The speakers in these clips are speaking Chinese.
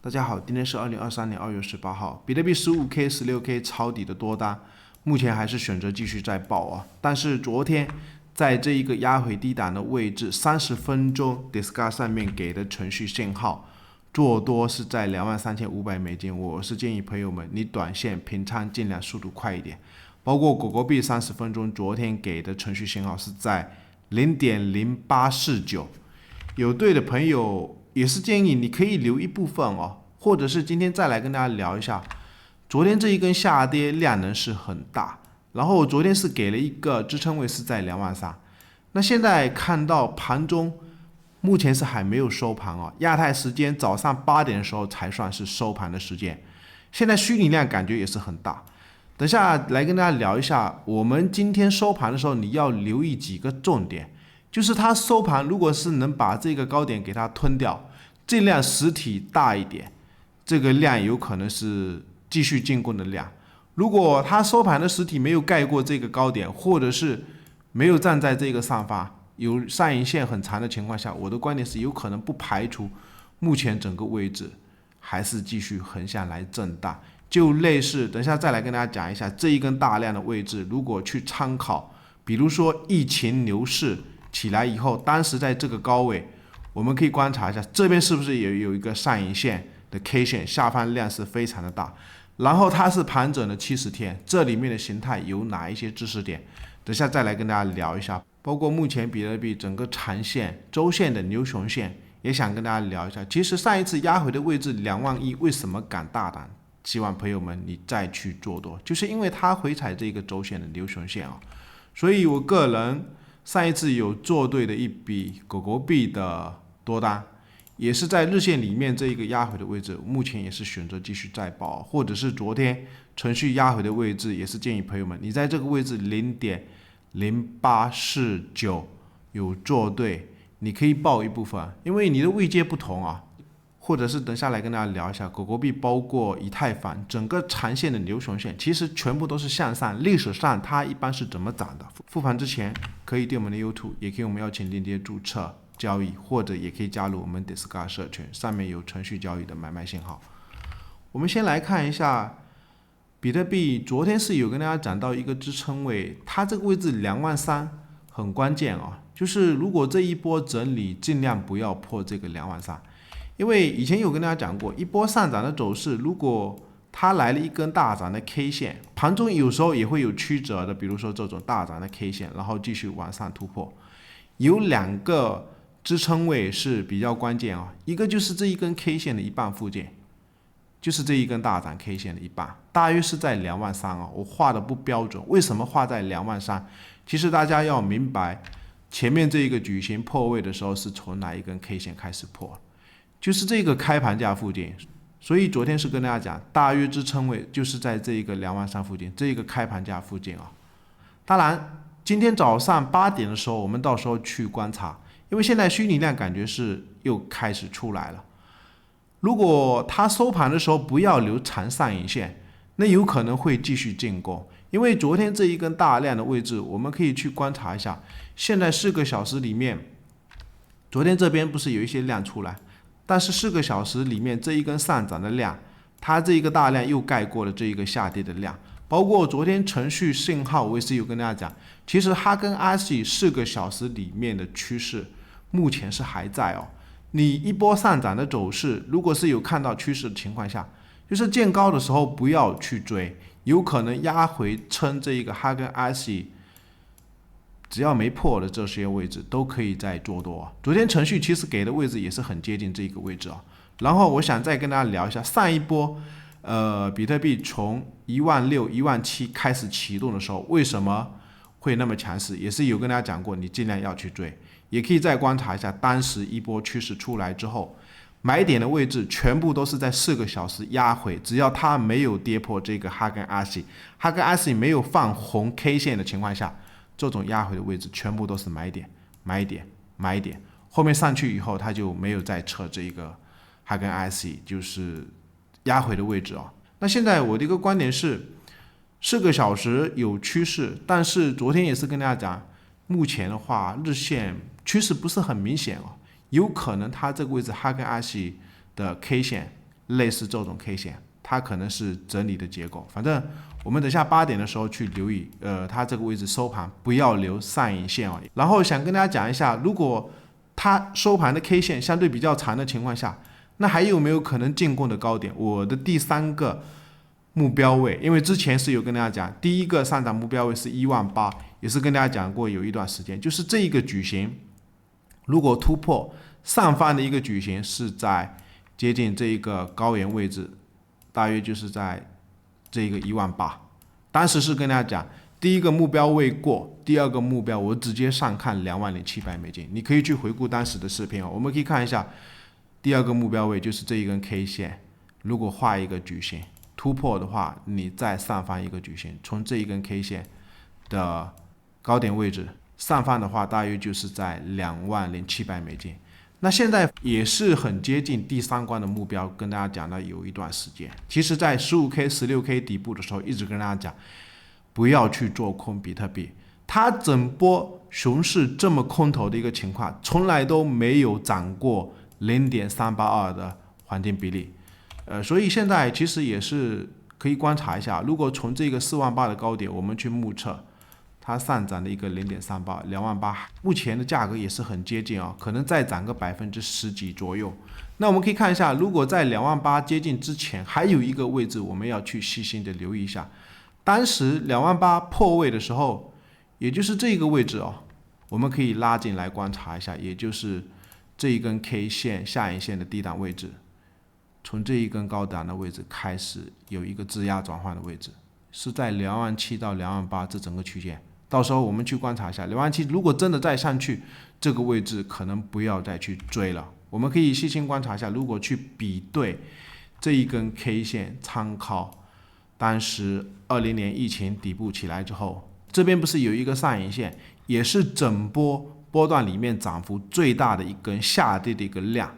大家好，今天是2023年2月18号，比特币 15K、16K 抄底的多单，目前还是选择继续再爆啊。但是昨天在这一个压回低档的位置，30分钟 Discord 上面给的程序信号，做多是在$23,500，我是建议朋友们你短线平仓尽量速度快一点。包括狗狗币30分钟昨天给的程序信号是在0.0849，有对的朋友也是建议你可以留一部分哦，或者是今天再来跟大家聊一下，昨天这一根下跌量能是很大，然后昨天是给了一个支撑位是在23000，那现在看到盘中目前是还没有收盘哦，亚太时间早上8点的时候才算是收盘的时间，现在虚拟量感觉也是很大。等下来跟大家聊一下，我们今天收盘的时候你要留意几个重点，就是它收盘如果是能把这个高点给它吞掉，这量实体大一点，这个量有可能是继续进攻的量。如果它收盘的实体没有盖过这个高点，或者是没有站在这个上方，有上影线很长的情况下，我的观点是有可能不排除目前整个位置还是继续横向来震荡。就类似等一下再来跟大家讲一下这一根大量的位置，如果去参考比如说疫情牛市起来以后，当时在这个高位我们可以观察一下这边是不是也有一个上影线的 K 线，下方量是非常的大，然后它是盘整了70天，这里面的形态有哪一些知识点，等一下再来跟大家聊一下。包括目前比特币整个长线周线的牛熊线也想跟大家聊一下。其实上一次压回的位置21000为什么敢大胆，希望朋友们你再去做多，就是因为它回踩这个周线的牛熊线啊，所以我个人上一次有做对的一笔狗狗币的多单，也是在日线里面这一个压回的位置，目前也是选择继续再爆，或者是昨天程序压回的位置，也是建议朋友们你在这个位置0.0849有做对，你可以爆一部分，因为你的位阶不同啊。或者是等下来跟大家聊一下狗狗币，包括以太坊整个长线的牛熊线，其实全部都是向上，历史上它一般是怎么涨的？复盘之前可以订我们的 YouTube， 也可以我们邀请链接注册交易，或者也可以加入我们 Discord 社群，上面有程序交易的买卖信号。我们先来看一下比特币，昨天是有跟大家讲到一个支撑位，它这个位置23000很关键啊，就是如果这一波整理尽量不要破这个23000。因为以前有跟大家讲过，一波上涨的走势，如果它来了一根大涨的 K 线，盘中有时候也会有曲折的，比如说这种大涨的 K 线，然后继续往上突破。有2个支撑位是比较关键啊，一个就是这一根 K 线的一半附近，就是这一根大涨 K 线的一半，大约是在23000啊，我画的不标准，为什么画在23000？其实大家要明白，前面这一个矩形破位的时候是从哪一根 K 线开始破？就是这个开盘价附近，所以昨天是跟大家讲，大约支撑位就是在这一个23000附近，这一个开盘价附近啊。当然，今天早上8点的时候，我们到时候去观察，因为现在虚拟量感觉是又开始出来了。如果它收盘的时候不要留长上影线，那有可能会继续进攻。因为昨天这一根大量的位置，我们可以去观察一下，现在4个小时里面，昨天这边不是有一些量出来？但是4个小时里面这一根上涨的量，它这一个大量又盖过了这一个下跌的量。包括昨天程序信号，我也是有跟大家讲，其实它跟 RSI 4个小时里面的趋势目前是还在哦。你一波上涨的走势，如果是有看到趋势的情况下，就是见高的时候不要去追，有可能压回撑这一个它跟 RSI。只要没破的这些位置都可以再做多。昨天程序其实给的位置也是很接近这个位置啊。然后我想再跟大家聊一下上一波，比特币从16000、17000开始启动的时候，为什么会那么强势？也是有跟大家讲过，你尽量要去追。也可以再观察一下当时一波趋势出来之后，买点的位置全部都是在4个小时压回，只要它没有跌破这个哈根 RSI， 哈根 RSI 没有放红 K 线的情况下。这种压回的位置全部都是买点，买点，买点，后面上去以后它就没有再测这个哈根 RSI， 就是压回的位置啊。那现在我的一个观点是，4个小时有趋势，但是昨天也是跟大家讲，目前的话日线趋势不是很明显哦，有可能它这个位置哈根 RSI 的 K 线类似这种 K 线，它可能是整理的结构。反正我们等下8点的时候去留意，它这个位置收盘不要留上影线哦。然后想跟大家讲一下，如果它收盘的 K 线相对比较长的情况下，那还有没有可能进攻的高点？我的第3个目标位，因为之前是有跟大家讲，第一个上涨目标位是18000，也是跟大家讲过有一段时间，就是这一个矩形如果突破上方的一个矩形是在接近这一个高原位置，大约就是在这一个18000，当时是跟大家讲，第一个目标位过，第二个目标我直接上看20700美金，你可以去回顾当时的视频哦。我们可以看一下，第二个目标位就是这一根 K 线，如果画一个矩形突破的话，你再上方一个矩形，从这一根 K 线的高点位置上方的话，大约就是在20700美金。那现在也是很接近第3关的目标，跟大家讲了有一段时间。其实在 15K、16K 底部的时候，一直跟大家讲，不要去做空比特币。它整波熊市这么空头的一个情况，从来都没有涨过0.382的黄金比例。所以现在其实也是可以观察一下，如果从这个48000的高点我们去目测，它上涨的一个0.38 28000，目前的价格也是很接近啊，可能再涨个10%几左右。那我们可以看一下，如果在28000接近之前，还有一个位置我们要去细心的留意一下。当时28000破位的时候，也就是这个位置哦，我们可以拉进来观察一下，也就是这一根 K 线下影线的低档位置，从这一根高档的位置开始有一个质押转换的位置，是在27000到28000这整个区间。到时候我们去观察一下27000，如果真的再上去，这个位置可能不要再去追了。我们可以细心观察一下，如果去比对这一根 K 线，参考当时20年疫情底部起来之后，这边不是有一个上影线，也是整波段里面涨幅最大的一根下跌的一个量。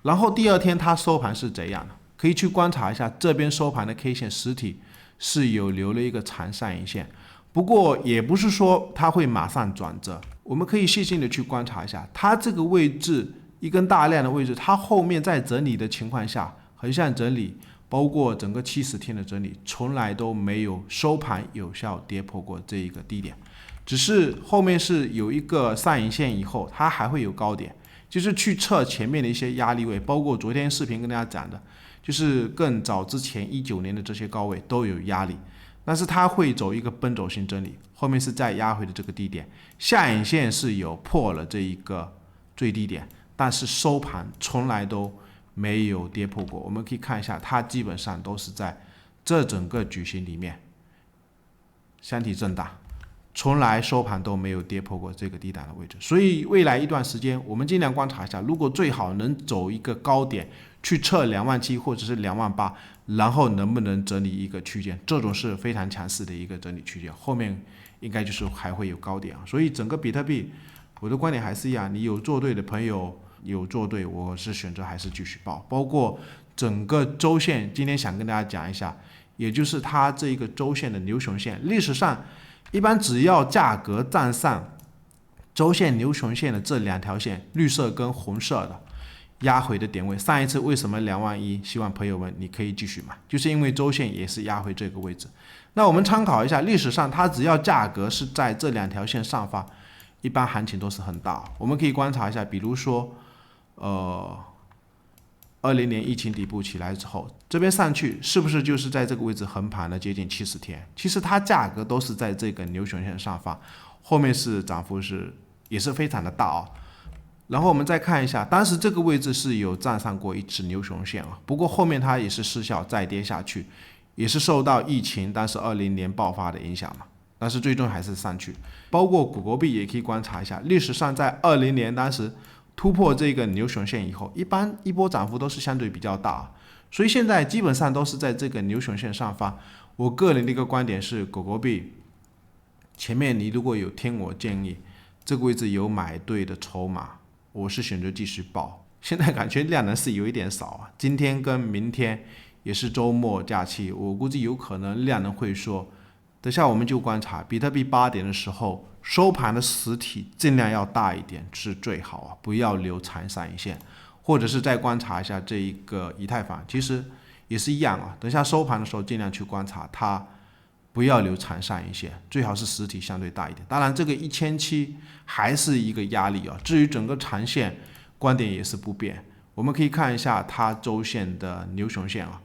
然后第二天它收盘是怎样的？可以去观察一下，这边收盘的 K 线实体是有留了一个长上影线，不过也不是说它会马上转折，我们可以细心的去观察一下，它这个位置一根大量的位置，它后面在整理的情况下，横向整理，包括整个70天的整理，从来都没有收盘有效跌破过这一个低点，只是后面是有一个上影线以后，它还会有高点，就是去测前面的一些压力位，包括昨天视频跟大家讲的，就是更早之前19年的这些高位都有压力，但是它会走一个奔走型整理，后面是再压回的这个低点，下影线是有破了这一个最低点，但是收盘从来都没有跌破过。我们可以看一下，它基本上都是在这整个矩形里面箱体震荡，从来收盘都没有跌破过这个低档的位置。所以未来一段时间，我们尽量观察一下，如果最好能走一个高点去测27000或者是28000，然后能不能整理一个区间，这种是非常强势的一个整理区间，后面应该就是还会有高点啊。所以整个比特币，我的观点还是一样，你有做对的朋友有做对，我是选择还是继续报。包括整个周线，今天想跟大家讲一下，也就是它这一个周线的牛熊线，历史上一般只要价格站上周线牛熊线的这2条线，绿色跟红色的压回的点位，上一次为什么21000？希望朋友们你可以继续买，就是因为周线也是压回这个位置。那我们参考一下，历史上它只要价格是在这2条线上方，一般行情都是很大。我们可以观察一下，比如说20年疫情底部起来之后，这边上去是不是就是在这个位置横盘了接近70天？其实它价格都是在这个牛熊线上方，后面是涨幅也是非常的大啊。然后我们再看一下，当时这个位置是有站上过一次牛熊线啊，不过后面它也是失效再跌下去，也是受到疫情当时20年爆发的影响嘛，但是最终还是上去。包括狗狗币也可以观察一下，历史上在20年当时突破这个牛熊线以后，一般一波涨幅都是相对比较大，所以现在基本上都是在这个牛熊线上方。我个人的一个观点是，狗狗币前面你如果有听我建议，这个位置有买对的筹码，我是选择继续报。现在感觉量能是有一点少啊，今天跟明天也是周末假期，我估计有可能量能会缩。等下我们就观察比特币8点的时候收盘的实体尽量要大一点是最好啊，不要留长上影线，或者是再观察一下这一个以太坊，其实也是一样啊。等下收盘的时候尽量去观察它，不要留长上影线，最好是实体相对大一点。当然这个1700还是一个压力啊。至于整个长线观点也是不变，我们可以看一下它周线的牛熊线啊，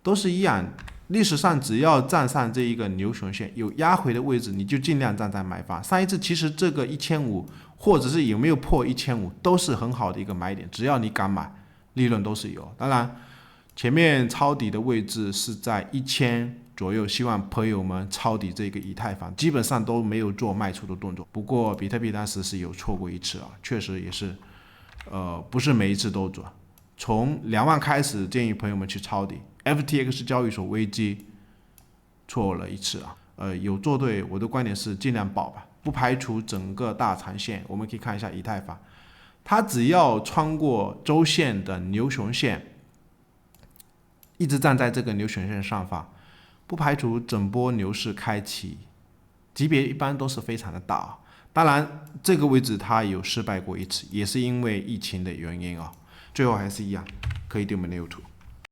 都是一样。历史上只要站上这一个牛熊线有压回的位置，你就尽量站在买方。上一次其实这个1500或者是有没有破1500都是很好的一个买点，只要你敢买，利润都是有。当然前面抄底的位置是在1000左右，希望朋友们抄底这个以太坊，基本上都没有做卖出的动作。不过比特币当时是有错过一次啊，确实也是不是每一次都准。从2万开始建议朋友们去抄底。FTX 交易所危机错了一次啊，有做对，我的观点是尽量保吧，不排除整个大长线。我们可以看一下以太坊，它只要穿过周线的牛熊线，一直站在这个牛熊线上方，不排除整波牛市开启，级别一般都是非常的大啊。当然这个位置它有失败过一次，也是因为疫情的原因啊。最后还是一样，可以对我们的 YouTube。